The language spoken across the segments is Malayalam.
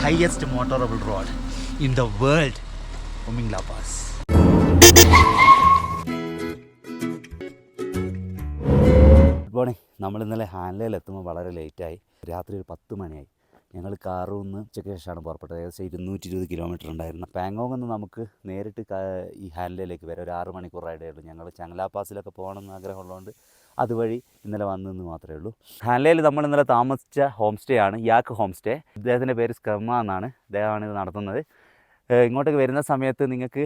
highest motorable road in the world, Umingla Pass. Good morning. നമ്മൾ ഇന്നലെ ഹാൻലയിൽ എത്തുമ്പോൾ വളരെ ലേറ്റായി. രാത്രി ഒരു 10 മണിയായി. ഞങ്ങൾ കാറിൽ നിന്ന് ഉച്ചയ്ക്ക് ശേഷമാണ് പുറപ്പെട്ടത്. ഏകദേശം 220 കിലോമീറ്റർ ഉണ്ടായിരുന്നു. പാങ്കോങ്ങിൽ നിന്ന് നമുക്ക് നേരിട്ട് ഈ ഹാൻലയിലേക്ക് വരാം. ഒരു 6 മണിക്കൂർ റൈഡേ ഉള്ളൂ. ഞങ്ങൾ ചങ്ങല പാസിലൊക്കെ പോകണമെന്ന് ആഗ്രഹമുള്ളതുകൊണ്ട് അതുവഴി ഇന്നലെ വന്നെന്ന് മാത്രമേ ഉള്ളൂ. ഹാൻലയിൽ നമ്മൾ ഇന്നലെ താമസിച്ച ഹോം സ്റ്റേ ആണ് യാക്ക് ഹോം സ്റ്റേ. ഇദ്ദേഹത്തിൻ്റെ പേര് സ്കർമ എന്നാണ്. അദ്ദേഹമാണ് ഇത് നടത്തുന്നത്. ഇങ്ങോട്ടേക്ക് വരുന്ന സമയത്ത് നിങ്ങൾക്ക്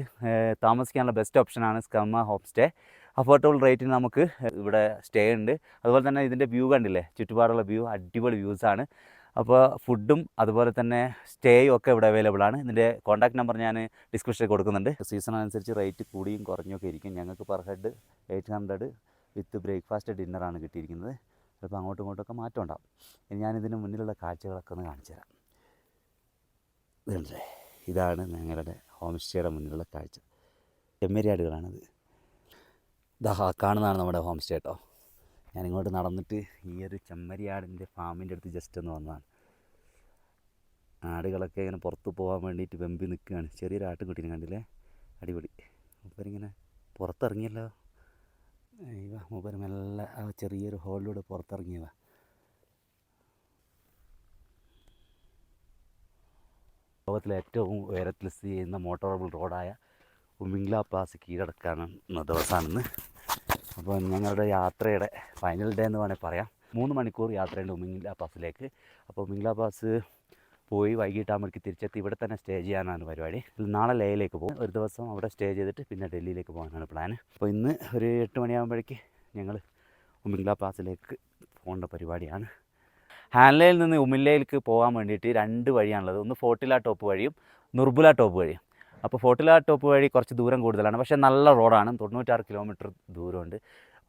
താമസിക്കാനുള്ള ബെസ്റ്റ് ഓപ്ഷനാണ് സ്കർമ ഹോം സ്റ്റേ. അഫോർഡബിൾ റേറ്റിന് നമുക്ക് ഇവിടെ സ്റ്റേ ഉണ്ട്. അതുപോലെ തന്നെ ഇതിൻ്റെ വ്യൂ കണ്ടില്ലേ, ചുറ്റുപാടുള്ള വ്യൂ അടിപൊളി വ്യൂസാണ്. അപ്പോൾ ഫുഡും അതുപോലെ തന്നെ സ്റ്റേയും ഒക്കെ ഇവിടെ അവൈലബിൾ ആണ്. ഇതിൻ്റെ കോൺടാക്ട് നമ്പർ ഞാൻ ഡിസ്ക്രിപ്ഷനിൽ കൊടുക്കുന്നുണ്ട്. സീസൺ അനുസരിച്ച് റേറ്റ് കൂടിയും കുറഞ്ഞൊക്കെ ഇരിക്കും. ഞങ്ങൾക്ക് പെർ ഹെഡ് 800 വിത്ത് ബ്രേക്ക്ഫാസ്റ്റ് ഡിന്നറാണ് കിട്ടിയിരിക്കുന്നത്. അപ്പോൾ അങ്ങോട്ടും ഇങ്ങോട്ടൊക്കെ മാറ്റം ഉണ്ടാവും. ഞാനിതിന് മുന്നിലുള്ള കാഴ്ചകളൊക്കെ ഒന്ന് കാണിച്ചു തരാം. ഇതുണ്ടല്ലേ, ഇതാണ് ഞങ്ങളുടെ ഹോം സ്റ്റേയുടെ മുന്നിലുള്ള കാഴ്ച. ചെമ്മരിയാടുകളാണിത്. ഇതാ കാണുന്നതാണ് നമ്മുടെ ഹോം സ്റ്റേ കേട്ടോ. ഞാനിങ്ങോട്ട് നടന്നിട്ട് ഈ ഒരു ചെമ്മരിയാടിൻ്റെ ഫാമിൻ്റെ അടുത്ത് ജസ്റ്റ് ഒന്ന് വന്നതാണ്. ആടുകളൊക്കെ ഇങ്ങനെ പുറത്ത് പോകാൻ വേണ്ടിയിട്ട് വെമ്പി നിൽക്കുകയാണ്. ചെറിയൊരു ആട്ടുംകുട്ടീനെ കണ്ടില്ലേ, അടിപൊളി. മൂപ്പരിങ്ങനെ പുറത്തിറങ്ങിയല്ലോ. മൂപ്പര് മെല്ലെ ആ ചെറിയൊരു ഹോളിലൂടെ പുറത്തിറങ്ങിയതാ. ലോകത്തിലെ ഏറ്റവും ഉയരത്തിൽ സ്ഥിതി ചെയ്യുന്ന മോട്ടോറബിൾ റോഡായ ഉമിംഗ്ല പാസ് കീഴടക്കാനുള്ള ദിവസമാണെന്ന്. അപ്പോൾ ഞങ്ങളുടെ യാത്രയുടെ ഫൈനൽ ഡേ എന്ന് വേണമെങ്കിൽ പറയാം. 3 മണിക്കൂർ യാത്രയുണ്ട് ഉമിംഗ്ല പാസിലേക്ക്. അപ്പോൾ ഉമിംഗ്ല പാസ് പോയി വൈകിട്ടാകുമ്പോഴേക്ക് തിരിച്ചെത്തി ഇവിടെ തന്നെ സ്റ്റേ ചെയ്യാനാണ് പരിപാടി. നാളെ ലേയിലേക്ക് പോകും. ഒരു ദിവസം അവിടെ സ്റ്റേ ചെയ്തിട്ട് പിന്നെ ഡൽഹിയിലേക്ക് പോകാനാണ് പ്ലാൻ. അപ്പോൾ ഇന്ന് ഒരു 8 മണിയാകുമ്പോഴേക്ക് ഞങ്ങൾ ഉമിംഗ്ല പാസിലേക്ക് പോകേണ്ട പരിപാടിയാണ്. ഹാൻലയിൽ നിന്ന് ഉമിംലയിലേക്ക് പോകാൻ വേണ്ടിയിട്ട് 2 വഴിയാണുള്ളത്. ഒന്ന് ഫോർട്ടില ടോപ്പ് വഴിയും നുർബുല ടോപ്പ് വഴിയും. അപ്പോൾ ഫോർട്ടില ടോപ്പ് വഴി കുറച്ച് ദൂരം കൂടുതലാണ്, പക്ഷേ നല്ല റോഡാണ്. 96 കിലോമീറ്റർ ദൂരമുണ്ട്.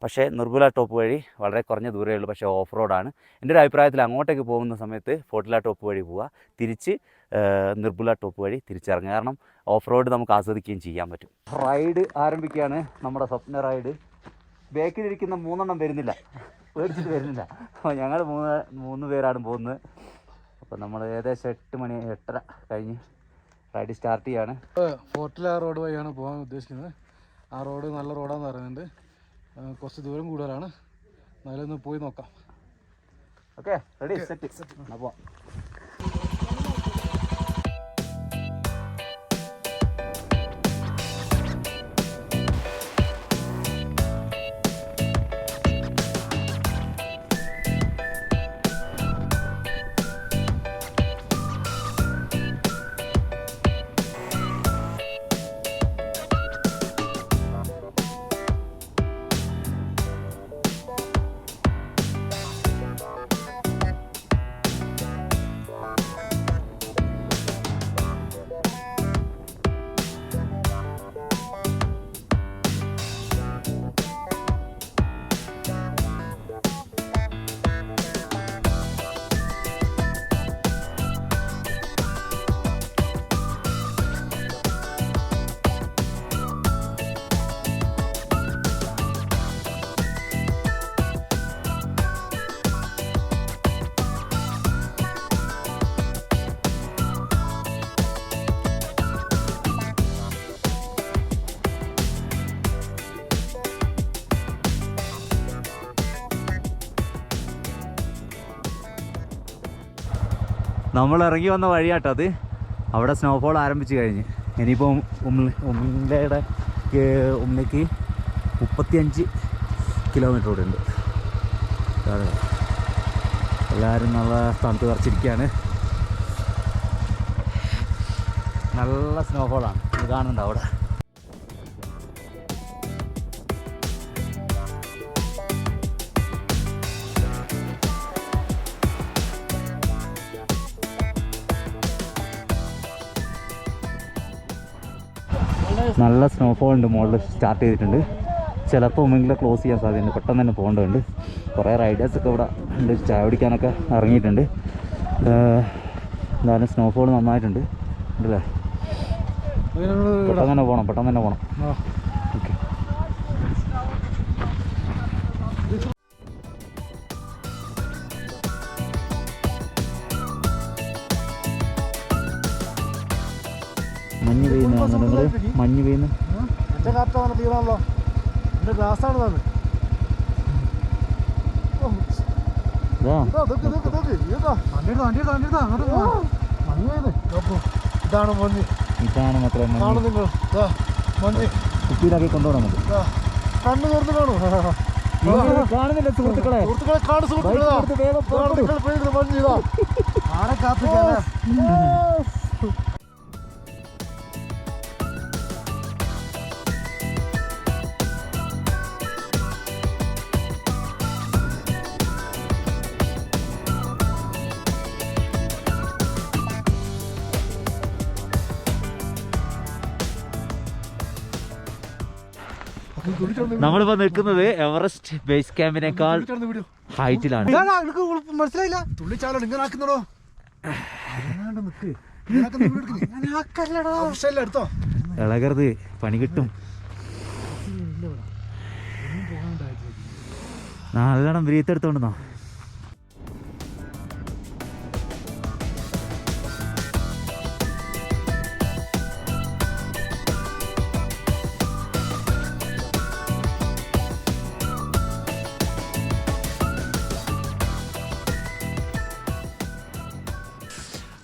പക്ഷേ നുർബുല ടോപ്പ് വഴി വളരെ കുറഞ്ഞ ദൂരമേ ഉള്ളൂ, പക്ഷേ ഓഫ് റോഡാണ്. എൻ്റെ ഒരു അഭിപ്രായത്തിൽ അങ്ങോട്ടേക്ക് പോകുന്ന സമയത്ത് ഫോർട്ടില ടോപ്പ് വഴി പോവുക, തിരിച്ച് നുർബുല ടോപ്പ് വഴി തിരിച്ചിറങ്ങുക. കാരണം ഓഫ് റോഡ് നമുക്ക് ആസ്വദിക്കുകയും ചെയ്യാൻ പറ്റും. റൈഡ് ആരംഭിക്കുകയാണ്, നമ്മുടെ സ്വപ്ന റൈഡ്. ബേക്കിലിരിക്കുന്ന 3 എണ്ണം വരുന്നില്ല, പേടിച്ചിട്ട് വരുന്നില്ല. അപ്പോൾ ഞങ്ങൾ 3 പേരാണ് പോകുന്നത്. അപ്പോൾ നമ്മൾ ഏകദേശം 8 മണി 8:30 കഴിഞ്ഞ് റൈഡ് സ്റ്റാർട്ട് ചെയ്യാണ്. ഫോർട്ടില റോഡ് വഴിയാണ് പോകാൻ ഉദ്ദേശിക്കുന്നത്. ആ റോഡ് നല്ല റോഡാന്ന് പറയുന്നുണ്ട്. കുറച്ച് ദൂരം കൂടുതലാണ്. എന്നാലൊന്ന് പോയി നോക്കാം. ഓക്കെ, റെഡി, സെറ്റ്, അപ്പോൾ നമ്മൾ ഇറങ്ങി വന്ന വഴിയാട്ടോ അത്. അവിടെ സ്നോഫോൾ ആരംഭിച്ച് കഴിഞ്ഞ് ഇനിയിപ്പോൾ ഉമിംലയുടെ ഉമിലേക്ക് 35 കിലോമീറ്റർ കൂടെ ഉണ്ട്. എല്ലാവരും നല്ല തണുത്ത് കുറച്ചിരിക്കുകയാണ്. നല്ല സ്നോഫോളാണ്, ഇത് കാണുന്നുണ്ട് അവിടെ. നല്ല സ്നോഫോൾ ഉണ്ട്, മുകളിൽ സ്റ്റാർട്ട് ചെയ്തിട്ടുണ്ട്. ചിലപ്പോൾ ഉമിംഗ്ല ക്ലോസ് ചെയ്യാൻ സാധ്യതയുണ്ട്, പെട്ടെന്ന് തന്നെ പോകേണ്ടതുണ്ട്. കുറേ റൈഡേഴ്സൊക്കെ ഇവിടെ ഉണ്ട്, ചായ കുടിക്കാനൊക്കെ ഇറങ്ങിയിട്ടുണ്ട്. എന്തായാലും സ്നോഫോൾ നന്നായിട്ടുണ്ട് ഉണ്ടല്ലേ. പെട്ടെന്ന് തന്നെ പോകണം. ഓക്കെ, മഞ്ഞ് പെയ്യുന്ന മഞ്ഞ് പെയ്യുന്ന എൻ്റെ കാറ്റാണ് തീരാണല്ലോ. എൻ്റെ ഗ്ലാസ്സാണ് തന്നെ. ഇതാണ് മഞ്ഞ്. ഇതാണ് മക്കളെ കാണും നിങ്ങൾ മഞ്ഞ്. കുപ്പിയിലാക്കി കൊണ്ടുപോകണം നമുക്ക്. കണ്ണു തുറന്ന് കാണും. കാണുന്നില്ല സുഹൃത്തുക്കളെ. സുഹൃത്തുക്കളെ കാണും. സുഹൃത്തുക്കളെ മഞ്ഞ് ഇതാ ആരെ കാത്തിരിക്കാതെ. നമ്മളിപ്പോ നിൽക്കുന്നത് എവറസ്റ്റ് ബേസ് ക്യാമ്പിനേക്കാൾ ഹൈറ്റിലാണ്. മനസ്സിലായില്ല. തുള്ളിച്ചാലോ നിങ്ങൾ ആക്കുന്നോ? ഇളകരുത്, പണി കിട്ടും. നല്ലോണം ബ്രീത്ത് എടുത്തോണ്ടെന്നോ.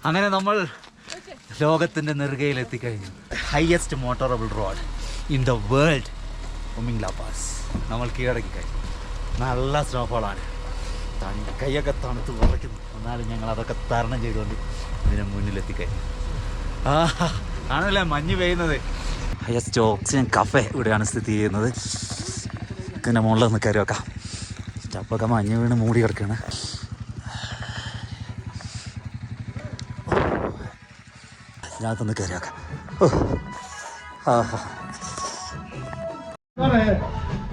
അങ്ങനെ നമ്മൾ ലോകത്തിൻ്റെ നെറുകയിൽ എത്തിക്കഴിഞ്ഞു. Highest motorable road in the world, Umlingla pass നമ്മൾ കീഴടക്കി കഴിഞ്ഞു. നല്ല സ്നോഫോളാണ്. കൈയൊക്കെ തണുത്ത് വിറയ്ക്കുന്നു. എന്നാലും ഞങ്ങൾ അതൊക്കെ തരണം ചെയ്തുകൊണ്ട് ഇതിന് മുന്നിലെത്തിക്കഴിഞ്ഞു. ആണല്ലേ മഞ്ഞ് പെയ്യുന്നത്. ഹയസ്റ്റ് ഓക്സിജൻ കഫേ ഇവിടെയാണ് സ്ഥിതി ചെയ്യുന്നത്. ഇതിൻ്റെ മുകളിൽ ഒന്ന് കയറി വെക്കാം. സ്റ്റപ്പൊക്കെ മഞ്ഞ് വീണ് മൂടി കിടക്കുകയാണ്. ഇതിനകത്തൊന്ന് കയറി വെക്കാം.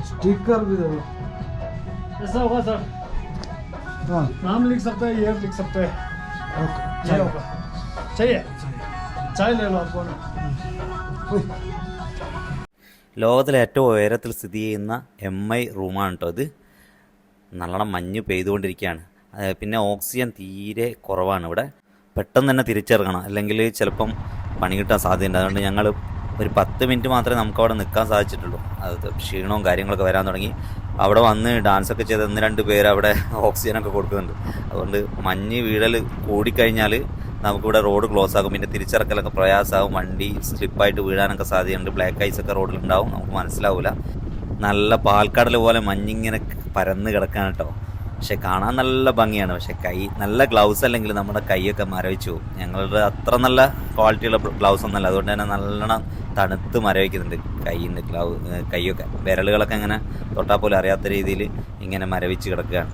स्टिकर भी दो. ऐसा होगा सर. हाँ नाम लिख सकते हैं, ईयर लिख सकते हैं. ओके ये होगा. चाहिए चाय ले लो आपको ना. ലോകത്തിലെ ഏറ്റവും ഉയരത്തിൽ സ്ഥിതി ചെയ്യുന്ന MI റൂമാണ് കേട്ടോ ഇത്. നല്ലോണം മഞ്ഞ് പെയ്തുകൊണ്ടിരിക്കുകയാണ്. പിന്നെ ഓക്സിജൻ തീരെ കുറവാണ് ഇവിടെ. പെട്ടെന്ന് തന്നെ തിരിച്ചിറങ്ങണം, അല്ലെങ്കിൽ ചിലപ്പം പണി കിട്ടാൻ സാധ്യതയുണ്ട്. അതുകൊണ്ട് ഞങ്ങൾ ഒരു 10 മിനിറ്റ് മാത്രമേ നമുക്ക് അവിടെ നിൽക്കാൻ സാധിച്ചിട്ടുള്ളൂ. അത് ക്ഷീണവും കാര്യങ്ങളൊക്കെ വരാൻ തുടങ്ങി. അവിടെ വന്ന് ഡാൻസൊക്കെ ചെയ്ത് 1-2 പേര് അവിടെ ഓക്സിജനൊക്കെ കൊടുക്കുന്നുണ്ട്. അതുകൊണ്ട് മഞ്ഞ് വീഴൽ കൂടിക്കഴിഞ്ഞാൽ നമുക്കിവിടെ റോഡ് ക്ലോസ് ആകും. പിന്നെ തിരിച്ചിറക്കലൊക്കെ പ്രയാസമാകും. വണ്ടി സ്ലിപ്പായിട്ട് വീഴാനൊക്കെ സാധ്യതയുണ്ട്. ബ്ലാക്ക് ഐസൊക്കെ റോഡിലുണ്ടാവും, നമുക്ക് മനസ്സിലാവില്ല. നല്ല പാൽക്കടൽ പോലെ മഞ്ഞിങ്ങനെ പരന്ന് കിടക്കാണ് കേട്ടോ. പക്ഷെ കാണാൻ നല്ല ഭംഗിയാണ്. പക്ഷെ നല്ല ഗ്ലൗസ് അല്ലെങ്കിൽ നമ്മുടെ കൈയൊക്കെ മരവിച്ചു പോകും. ഞങ്ങളുടെ അത്ര നല്ല ക്വാളിറ്റിയുള്ള ഗ്ലൗസ് ഒന്നുമല്ല. അതുകൊണ്ട് തന്നെ നല്ലോണം തണുത്ത് മരവിക്കുന്നുണ്ട് കൈയിൻ്റെ കൈയൊക്കെ. വിരലുകളൊക്കെ ഇങ്ങനെ തൊട്ടാൽ പോലും അറിയാത്ത രീതിയിൽ ഇങ്ങനെ മരവിച്ച് കിടക്കുകയാണ്.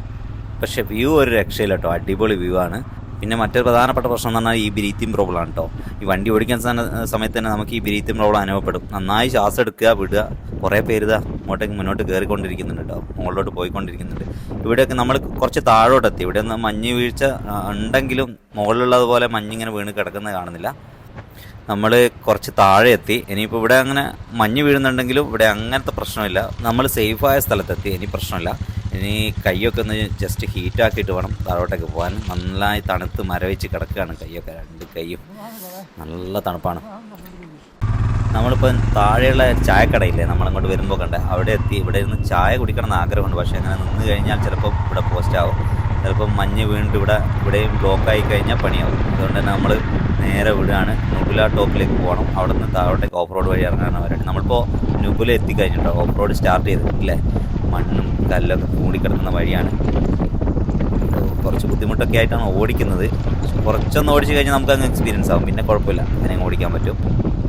പക്ഷെ വ്യൂ ഒരു രക്ഷയില്ല കേട്ടോ. അടിപൊളി വ്യൂ ആണ്. പിന്നെ മറ്റൊരു പ്രധാനപ്പെട്ട പ്രശ്നം എന്ന് പറഞ്ഞാൽ ഈ ബ്രീത്തിങ് പ്രോബ്ലം ആണ് കേട്ടോ. ഈ വണ്ടി ഓടിക്കാൻ സമയത്ത് തന്നെ നമുക്ക് ഈ ബ്രീത്തിങ് പ്രോബ്ലം അനുഭവപ്പെടും. നന്നായി ശ്വാസം എടുക്കുക, വിടുക. കുറേ പേര് ഇതാ മുന്നോട്ട് കയറിക്കൊണ്ടിരിക്കുന്നുണ്ട് കേട്ടോ, മുകളിലോട്ട് പോയിക്കൊണ്ടിരിക്കുന്നുണ്ട്. ഇവിടെയൊക്കെ നമ്മൾ കുറച്ച് താഴോട്ടെത്തി. ഇവിടെ ഒന്ന് മഞ്ഞ് വീഴ്ച ഉണ്ടെങ്കിലും മുകളിലുള്ളതുപോലെ മഞ്ഞിങ്ങനെ വീണ് കിടക്കുന്നത് കാണുന്നില്ല. നമ്മൾ കുറച്ച് താഴെ എത്തി. ഇനിയിപ്പോൾ ഇവിടെ അങ്ങനെ മഞ്ഞ് വീഴുന്നുണ്ടെങ്കിലും ഇവിടെ അങ്ങനത്തെ പ്രശ്നമില്ല. നമ്മൾ സേഫായ സ്ഥലത്തെത്തി. ഇനി പ്രശ്നമില്ല. ഇനി കൈയൊക്കെ ഒന്ന് ജസ്റ്റ് ഹീറ്റാക്കിയിട്ട് വേണം താഴോട്ടേക്ക് പോകാൻ. നന്നായി തണുത്ത് മരവിച്ച് കിടക്കുകയാണ് കൈയൊക്കെ. 2 കൈയും നല്ല തണുപ്പാണ്. നമ്മളിപ്പോൾ താഴെയുള്ള ചായക്കടയില്ലേ നമ്മളങ്ങോട്ട് വരുമ്പോൾ കണ്ടേ, അവിടെ എത്തി. ഇവിടെ ഇരുന്ന് ചായ കുടിക്കണമെന്ന് ആഗ്രഹമുണ്ട്. പക്ഷേ അങ്ങനെ നിന്ന് കഴിഞ്ഞാൽ ചിലപ്പോൾ ഇവിടെ പോസ്റ്റ് ആവും. ചിലപ്പം മഞ്ഞ് വീണിട്ട് ഇവിടെയും ബ്ലോക്കായി കഴിഞ്ഞാൽ പണിയാവും. അതുകൊണ്ട് തന്നെ നമ്മൾ നേരെ വിടുകയാണ്. നുബുല ടോപ്പിലേക്ക് പോകണം. അവിടെ നിന്ന് താഴോട്ടേക്ക് ഓഫ് റോഡ് വഴി ഇറങ്ങാനാണ് അവരായിട്ട്. നമ്മളിപ്പോൾ നുബുല എത്തിക്കഴിഞ്ഞിട്ടോ ഓഫ് റോഡ് സ്റ്റാർട്ട് ചെയ്തിട്ടില്ലേ. മണ്ണും കല്ലൊക്കെ കൂടിക്കിടക്കുന്ന വഴിയാണ്. കുറച്ച് ബുദ്ധിമുട്ടൊക്കെ ആയിട്ടാണ് ഓടിക്കുന്നത്. കുറച്ചൊന്ന് ഓടിച്ച് കഴിഞ്ഞാൽ നമുക്ക് അങ്ങ് എക്സ്പീരിയൻസ് ആവും. പിന്നെ കുഴപ്പമില്ല, അങ്ങനെ ഓടിക്കാൻ പറ്റും.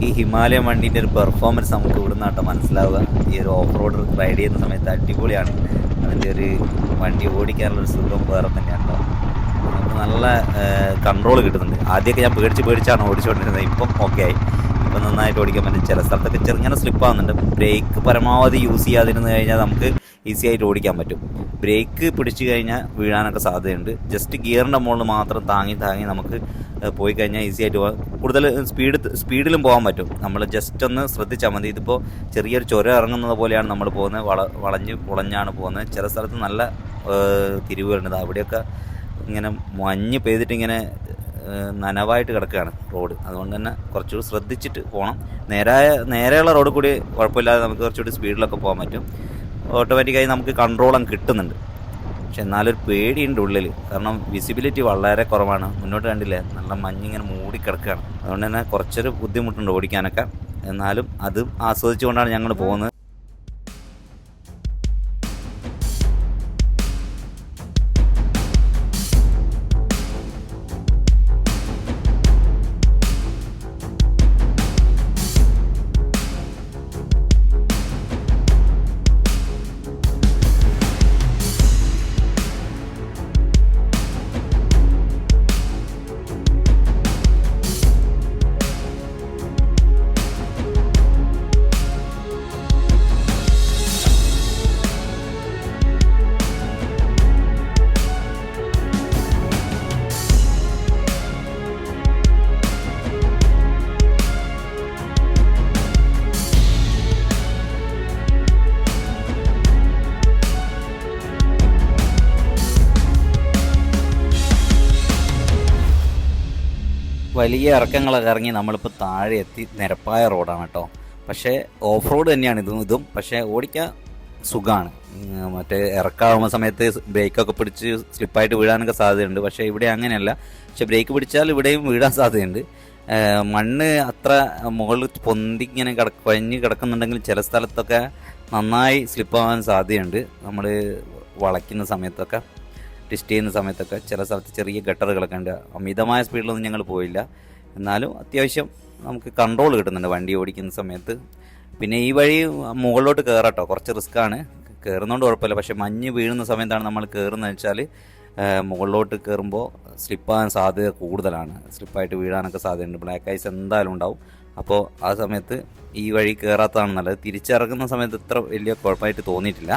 ഈ ഹിമാലയൻ വണ്ടീൻ്റെ ഒരു പെർഫോമൻസ് നമുക്ക് ഇവിടെ നിന്നാട്ടോ മനസ്സിലാവുക. ഈ ഒരു ഓഫ് റോഡ് റൈഡ് ചെയ്യുന്ന സമയത്ത് അടിപൊളിയാണ്. അതിൻ്റെ ഒരു വണ്ടി ഓടിക്കാനുള്ളൊരു സുഖം വേറെ തന്നെയാണ് കേട്ടോ. നമുക്ക് നല്ല കൺട്രോൾ കിട്ടുന്നുണ്ട്. ആദ്യമൊക്കെ ഞാൻ പേടിച്ചാണ് ഓടിച്ചുകൊണ്ടിരുന്നത്. ഇപ്പം ഓക്കെ ആയി. ഇപ്പം നന്നായിട്ട് ഓടിക്കാൻ പറ്റും. ചില സ്ഥലത്തൊക്കെ ചെറുങ്ങനെ സ്ലിപ്പാകുന്നുണ്ട്. ബ്രേക്ക് പരമാവധി യൂസ് ചെയ്യാതിരുന്ന് കഴിഞ്ഞാൽ നമുക്ക് ഈസി ആയിട്ട് ഓടിക്കാൻ പറ്റും. ബ്രേക്ക് പിടിച്ചു കഴിഞ്ഞാൽ വീഴാനൊക്കെ സാധ്യതയുണ്ട്. ജസ്റ്റ് ഗിയറിൻ്റെ മുകളിൽ മാത്രം താങ്ങി നമുക്ക് പോയി കഴിഞ്ഞാൽ ഈസി ആയിട്ട് പോകാം. കൂടുതൽ സ്പീഡിലും പോകാൻ പറ്റും. നമ്മൾ ജസ്റ്റ് ഒന്ന് ശ്രദ്ധിച്ചാൽ മതി. ഇതിപ്പോൾ ചെറിയൊരു ചുരം ഇറങ്ങുന്നത് പോലെയാണ് നമ്മൾ പോകുന്നത്. വളഞ്ഞ് പുളഞ്ഞാണ് പോകുന്നത്. ചില സ്ഥലത്ത് നല്ല തിരിവുകളുണ്ട്. അവിടെയൊക്കെ ഇങ്ങനെ മഞ്ഞ് പെയ്തിട്ട് ഇങ്ങനെ നനവായിട്ട് കിടക്കുകയാണ് റോഡ്. അതുകൊണ്ട് തന്നെ കുറച്ചുകൂടി ശ്രദ്ധിച്ചിട്ട് പോകണം. നേരെയുള്ള റോഡ് കൂടി കുഴപ്പമില്ലാതെ നമുക്ക് കുറച്ചുകൂടി സ്പീഡിലൊക്കെ പോകാൻ പറ്റും. ഓട്ടോമാറ്റിക്കായി നമുക്ക് കൺട്രോളും കിട്ടുന്നുണ്ട്. പക്ഷെ എന്നാലൊരു പേടിയുണ്ട് ഉള്ളിൽ, കാരണം വിസിബിലിറ്റി വളരെ കുറവാണ്. മുന്നോട്ട് കണ്ടില്ലേ, നല്ല മഞ്ഞിങ്ങനെ മൂടിക്കിടക്കുകയാണ്. അതുകൊണ്ട് തന്നെ കുറച്ചൊരു ബുദ്ധിമുട്ടുണ്ട് ഓടിക്കാനൊക്കെ. എന്നാലും അതും ആസ്വദിച്ചുകൊണ്ടാണ് ഞങ്ങൾ പോകുന്നത്. വലിയ ഇറക്കങ്ങളൊക്കെ ഇറങ്ങി നമ്മളിപ്പോൾ താഴെ എത്തി. നിരപ്പായ റോഡാണ് കേട്ടോ. പക്ഷേ ഓഫ് റോഡ് തന്നെയാണ് ഇതും. പക്ഷേ ഓടിക്കാൻ സുഖമാണ്. മറ്റേ ഇറക്കാവുന്ന സമയത്ത് ബ്രേക്കൊക്കെ പിടിച്ച് സ്ലിപ്പായിട്ട് വീഴാനൊക്കെ സാധ്യതയുണ്ട്. പക്ഷേ ഇവിടെ അങ്ങനെയല്ല. പക്ഷേ ബ്രേക്ക് പിടിച്ചാൽ ഇവിടെയും വീഴാൻ സാധ്യതയുണ്ട്. മണ്ണ് അത്ര മുകളിൽ പൊന്തിങ്ങനെ കുഴഞ്ഞ് കിടക്കുന്നുണ്ടെങ്കിൽ ചില സ്ഥലത്തൊക്കെ നന്നായി സ്ലിപ്പാവാൻ സാധ്യതയുണ്ട്. നമ്മൾ വളയ്ക്കുന്ന സമയത്തൊക്കെ, ടെസ്റ്റ് ചെയ്യുന്ന സമയത്തൊക്കെ ചില സ്ഥലത്ത് ചെറിയ ഗട്ടറുകളൊക്കെ ഉണ്ട്. അമിതമായ സ്പീഡിലൊന്നും ഞങ്ങൾ പോയില്ല. എന്നാലും അത്യാവശ്യം നമുക്ക് കൺട്രോൾ കിട്ടുന്നുണ്ട് വണ്ടി ഓടിക്കുന്ന സമയത്ത്. പിന്നെ ഈ വഴി മുകളിലോട്ട് കയറാട്ടോ, കുറച്ച് റിസ്ക്കാണ്. കയറുന്നതുകൊണ്ട് കുഴപ്പമില്ല. പക്ഷേ മഞ്ഞ് വീഴുന്ന സമയത്താണ് നമ്മൾ കയറുന്നത് വെച്ചാൽ മുകളിലോട്ട് കയറുമ്പോൾ സ്ലിപ്പാകാൻ സാധ്യത കൂടുതലാണ്. സ്ലിപ്പായിട്ട് വീഴാനൊക്കെ സാധ്യതയുണ്ട്. ബ്ലാക്ക് ഐസ് എന്തായാലും ഉണ്ടാവും. അപ്പോൾ ആ സമയത്ത് ഈ വഴി കയറാത്തതാണ് നല്ലത്. തിരിച്ചിറങ്ങുന്ന സമയത്ത് ഇത്ര വലിയ കുഴപ്പമായിട്ട് തോന്നിയിട്ടില്ല.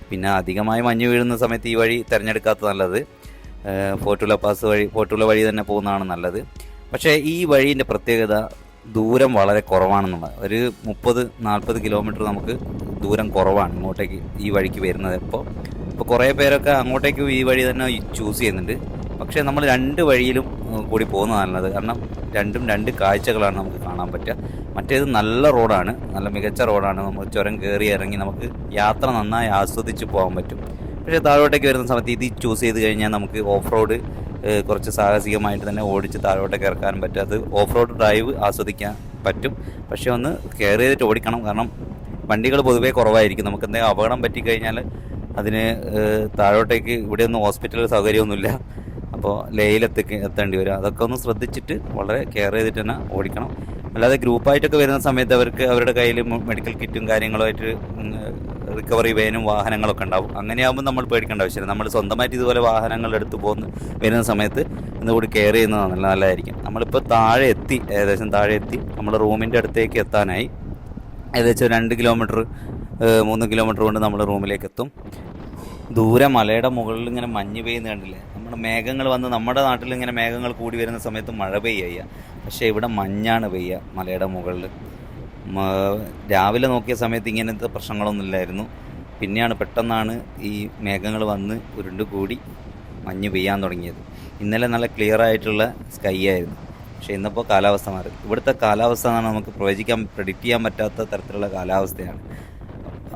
പിന്നെ അധികമായി മഞ്ഞ് വീഴുന്ന സമയത്ത് ഈ വഴി തിരഞ്ഞെടുക്കാത്തത് നല്ലത്. ഫോർട്ടുല വഴി തന്നെ പോകുന്നതാണ് നല്ലത്. പക്ഷേ ഈ വഴീൻ്റെ പ്രത്യേകത ദൂരം വളരെ കുറവാണെന്നുള്ളത്. ഒരു 30-40 കിലോമീറ്റർ നമുക്ക് ദൂരം കുറവാണ് ഇങ്ങോട്ടേക്ക് ഈ വഴിക്ക് വരുന്നത്. ഇപ്പോൾ കുറേ പേരൊക്കെ അങ്ങോട്ടേക്ക് ഈ വഴി തന്നെ ചൂസ് ചെയ്യുന്നുണ്ട്. പക്ഷേ നമ്മൾ രണ്ട് വഴിയിലും കൂടി പോകുന്നതാണ് നല്ലത്. കാരണം രണ്ടും രണ്ട് കാഴ്ചകളാണ് നമുക്ക് കാണാൻ പറ്റുക. മറ്റേത് നല്ല റോഡാണ്, നല്ല മികച്ച റോഡാണ്. നമ്മൾ ചുരം കയറി ഇറങ്ങി നമുക്ക് യാത്ര നന്നായി ആസ്വദിച്ച് പോകാൻ പറ്റും. പക്ഷേ താഴോട്ടേക്ക് വരുന്ന സമയത്ത് ഇത് ചൂസ് ചെയ്ത് കഴിഞ്ഞാൽ നമുക്ക് ഓഫ് റോഡ് കുറച്ച് സാഹസികമായിട്ട് തന്നെ ഓടിച്ച് താഴോട്ടേക്ക് ഇറക്കാനും പറ്റും. അത് ഓഫ് റോഡ് ഡ്രൈവ് ആസ്വദിക്കാൻ പറ്റും. പക്ഷേ ഒന്ന് കെയർ ചെയ്തിട്ട് ഓടിക്കണം. കാരണം വണ്ടികൾ പൊതുവേ കുറവായിരിക്കും. നമുക്ക് എന്തെങ്കിലും അപകടം പറ്റിക്കഴിഞ്ഞാൽ അതിന് താഴോട്ടേക്ക് ഇവിടെയൊന്നും ഹോസ്പിറ്റൽ സൗകര്യമൊന്നുമില്ല. അപ്പോൾ എത്തേണ്ടി വരും. അതൊക്കെ ഒന്ന് ശ്രദ്ധിച്ചിട്ട് വളരെ കെയർ ചെയ്തിട്ട് തന്നെ ഓടിക്കണം. അല്ലാതെ ഗ്രൂപ്പായിട്ടൊക്കെ വരുന്ന സമയത്ത് അവരുടെ കയ്യിൽ മെഡിക്കൽ കിറ്റും കാര്യങ്ങളുമായിട്ട് റിക്കവറി വേനും വാഹനങ്ങളൊക്കെ ഉണ്ടാവും. അങ്ങനെയാകുമ്പോൾ നമ്മൾ പേടിക്കേണ്ട ആവശ്യമില്ല. നമ്മൾ സ്വന്തമായിട്ട് ഇതുപോലെ വാഹനങ്ങൾ എടുത്ത് വരുന്ന സമയത്ത് ഇന്നുകൂടി കെയർ ചെയ്യുന്നത് നല്ലതായിരിക്കും. നമ്മളിപ്പോൾ ഏകദേശം താഴെ എത്തി. നമ്മുടെ റൂമിൻ്റെ അടുത്തേക്ക് എത്താനായി. ഏകദേശം 2 കിലോമീറ്റർ 3 കിലോമീറ്റർ കൊണ്ട് നമ്മൾ റൂമിലേക്ക് എത്തും. ദൂരെ മലയുടെ മുകളിൽ ഇങ്ങനെ മഞ്ഞ് പെയ്യുന്ന കണ്ടില്ലേ. നമ്മുടെ മേഘങ്ങൾ വന്ന്, നമ്മുടെ നാട്ടിൽ ഇങ്ങനെ മേഘങ്ങൾ കൂടി വരുന്ന സമയത്ത് മഴ പെയ്യുക. പക്ഷേ ഇവിടെ മഞ്ഞാണ് പെയ്യുക മലയുടെ മുകളിൽ. രാവിലെ നോക്കിയ സമയത്ത് ഇങ്ങനത്തെ പ്രശ്നങ്ങളൊന്നുമില്ലായിരുന്നു. പിന്നെയാണ് പെട്ടെന്നാണ് ഈ മേഘങ്ങൾ വന്ന് ഉരുണ്ടുകൂടി മഞ്ഞ് പെയ്യാൻ തുടങ്ങിയത്. ഇന്നലെ നല്ല ക്ലിയർ ആയിട്ടുള്ള സ്കൈ ആയിരുന്നു. പക്ഷേ ഇന്നിപ്പോൾ കാലാവസ്ഥ മാറി. ഇവിടുത്തെ കാലാവസ്ഥ എന്നാണ് നമുക്ക് പ്രെഡിക്റ്റ് ചെയ്യാൻ പറ്റാത്ത തരത്തിലുള്ള കാലാവസ്ഥയാണ്.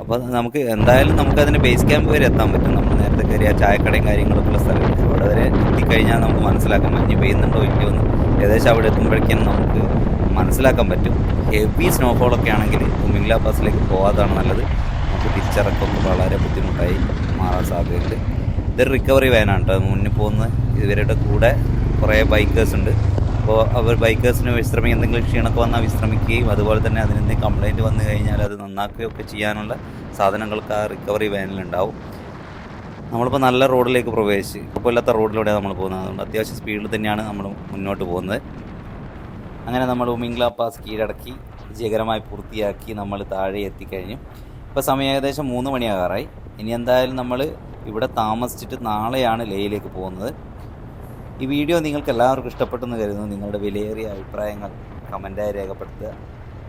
അപ്പോൾ എന്തായാലും നമുക്കതിന് ബേസ് ക്യാമ്പ് വരെ എത്താൻ പറ്റും. നമ്മൾ നേരത്തെ കയറിയ ചായക്കടയും കാര്യങ്ങളൊക്കെ ഉള്ള സ്ഥലമുണ്ട്. അവിടെ വരെ എത്തിക്കഴിഞ്ഞാൽ നമുക്ക് മനസ്സിലാക്കാം മഞ്ഞ് പെയ്യുന്നുണ്ടോ ഇല്ലയോ എന്ന്. ഏകദേശം അവിടെ എത്തുമ്പോഴേക്കും നമുക്ക് മനസ്സിലാക്കാൻ പറ്റും. ഹെവി സ്നോഫോളൊക്കെ ആണെങ്കിൽ ഉമിംഗ്ല പാസിലേക്ക് പോകാതാണ് നല്ലത്. നമുക്ക് തിരിച്ചിറക്കൊക്കെ വളരെ ബുദ്ധിമുട്ടായി മാറാൻ സാധ്യതയുണ്ട്. ഇതൊരു റിക്കവറി വാനാണ് കേട്ടോ. മുന്നിൽ പോകുന്ന ഇവരുടെ കൂടെ കുറേ ബൈക്കേഴ്സ് ഉണ്ട്. അപ്പോൾ ബൈക്കേഴ്സിന് എന്തെങ്കിലും ക്ഷീണമൊക്കെ വന്നാൽ വിശ്രമിക്കുകയും അതുപോലെ തന്നെ അതിനെന്തെങ്കിലും കംപ്ലയിൻറ്റ് വന്നു കഴിഞ്ഞാൽ അത് നന്നാക്കുകയൊക്കെ ചെയ്യാനുള്ള സാധനങ്ങൾക്ക് ആ റിക്കവറി വാനിലുണ്ടാവും. നമ്മളിപ്പോൾ നല്ല റോഡിലേക്ക് പ്രവേശിച്ച് കുഴപ്പമില്ലാത്ത റോഡിലൂടെയാണ് നമ്മൾ പോകുന്നത്. അതുകൊണ്ട് അത്യാവശ്യം സ്പീഡിൽ തന്നെയാണ് നമ്മൾ മുന്നോട്ട് പോകുന്നത്. അങ്ങനെ നമ്മൾ ഉമിംഗ്ല പാസ് കീഴടക്കി വിജയകരമായി പൂർത്തിയാക്കി നമ്മൾ താഴെ എത്തിക്കഴിഞ്ഞു. ഇപ്പോൾ സമയം ഏകദേശം 3 മണിയാകാറായി. ഇനി എന്തായാലും നമ്മൾ ഇവിടെ താമസിച്ചിട്ട് നാളെയാണ് ലേയിലേക്ക് പോകുന്നത്. ഈ വീഡിയോ നിങ്ങൾക്ക് എല്ലാവർക്കും ഇഷ്ടപ്പെട്ടെന്ന് കരുതുന്നു. നിങ്ങളുടെ വിലയേറിയ അഭിപ്രായങ്ങൾ കമൻറ്റായി രേഖപ്പെടുത്തുക.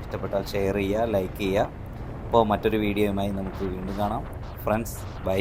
ഇഷ്ടപ്പെട്ടാൽ ഷെയർ ചെയ്യുക, ലൈക്ക് ചെയ്യുക. അപ്പോൾ മറ്റൊരു വീഡിയോയുമായി നമുക്ക് വീണ്ടും കാണാം. Friends, by.